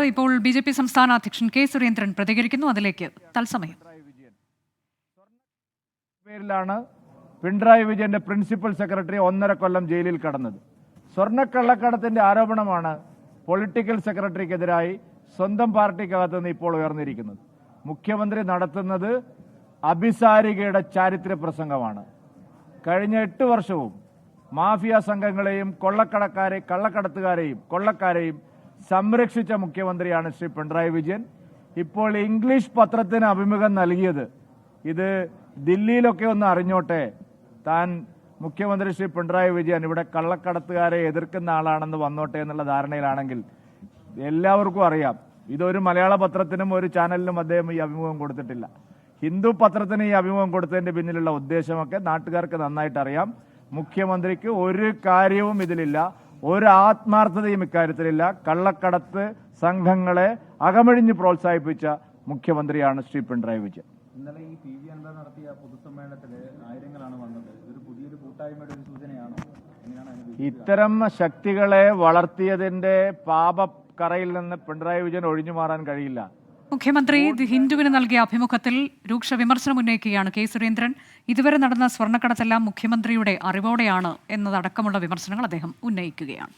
ഇപ്പോൾ ബി.ജെ.പി. സംസ്ഥാന അധ്യക്ഷൻ കെ സുരേന്ദ്രൻ പ്രതികരിക്കുന്നു. അതിലേക്ക് തത്സമയം. പേരിലാണ് പിണറായി വിജയന്റെ പ്രിൻസിപ്പൽ സെക്രട്ടറി 1.5 കൊല്ലം ജയിലിൽ കടന്നത്. സ്വർണ്ണക്കള്ളക്കടത്തിന്റെ ആരോപണമാണ് പൊളിറ്റിക്കൽ സെക്രട്ടറിക്കെതിരായി സ്വന്തം പാർട്ടിക്കകത്ത് നിന്ന് ഇപ്പോൾ ഉയർന്നിരിക്കുന്നത്. മുഖ്യമന്ത്രി നടത്തുന്നത് അഭിസാരികയുടെ ചാരിത്ര പ്രസംഗമാണ്. കഴിഞ്ഞ 8 വർഷവും മാഫിയ സംഘങ്ങളെയും കൊള്ളക്കാരെയും സംരക്ഷിച്ച മുഖ്യമന്ത്രിയാണ് ശ്രീ പിണറായി വിജയൻ. ഇപ്പോൾ ഇംഗ്ലീഷ് പത്രത്തിന് അഭിമുഖം നൽകിയത് ഇത് ദില്ലിയിലൊക്കെ ഒന്ന് അറിഞ്ഞോട്ടെ, താൻ മുഖ്യമന്ത്രി ശ്രീ പിണറായി വിജയൻ ഇവിടെ കള്ളക്കടത്തുകാരെ എതിർക്കുന്ന ആളാണെന്ന് വന്നോട്ടെ എന്നുള്ള ധാരണയിലാണെങ്കിൽ എല്ലാവർക്കും അറിയാം, ഇതൊരു മലയാള പത്രത്തിനും ഒരു ചാനലിനും അദ്ദേഹം ഈ അഭിമുഖം കൊടുത്തിട്ടില്ല. ഹിന്ദു പത്രത്തിന് ഈ അഭിമുഖം കൊടുത്തതിന്റെ പിന്നിലുള്ള ഉദ്ദേശമൊക്കെ നാട്ടുകാർക്ക് നന്നായിട്ട് അറിയാം. മുഖ്യമന്ത്രിക്ക് ഒരു കാര്യവും ഇതിലില്ല, ഒരു ആത്മാർത്ഥതയും ഇക്കാര്യത്തിലില്ല. കള്ളക്കടത്ത് സംഘങ്ങളെ അകമഴിഞ്ഞ് പ്രോത്സാഹിപ്പിച്ച മുഖ്യമന്ത്രിയാണ് ശ്രീ പിണറായി വിജയൻ. ഇന്നലെ ഈ പി വി അൻവർ നടത്തിയ പൊതുസമ്മേളനത്തിൽ ആയിരങ്ങളാണ് വന്നത്. ഇതൊരു പുതിയൊരു കൂട്ടായ്മയുടെ ഒരു സൂചനയാണോ? ഇത്തരം ശക്തികളെ വളർത്തിയതിന്റെ പാപക്കറയിൽ നിന്ന് പിണറായി വിജയൻ ഒഴിഞ്ഞു മാറാൻ കഴിയില്ല. മുഖ്യമന്ത്രി ഹിന്ദുവിന് നൽകിയ അഭിമുഖത്തിൽ രൂക്ഷ വിമർശനം ഉന്നയിക്കുകയാണ് കെ സുരേന്ദ്രൻ. ഇതുവരെ നടന്ന സ്വർണ്ണക്കടത്തെല്ലാം മുഖ്യമന്ത്രിയുടെ അറിവോടെയാണ് എന്നതടക്കമുള്ള വിമർശനങ്ങൾ അദ്ദേഹം ഉന്നയിക്കുകയാണ്.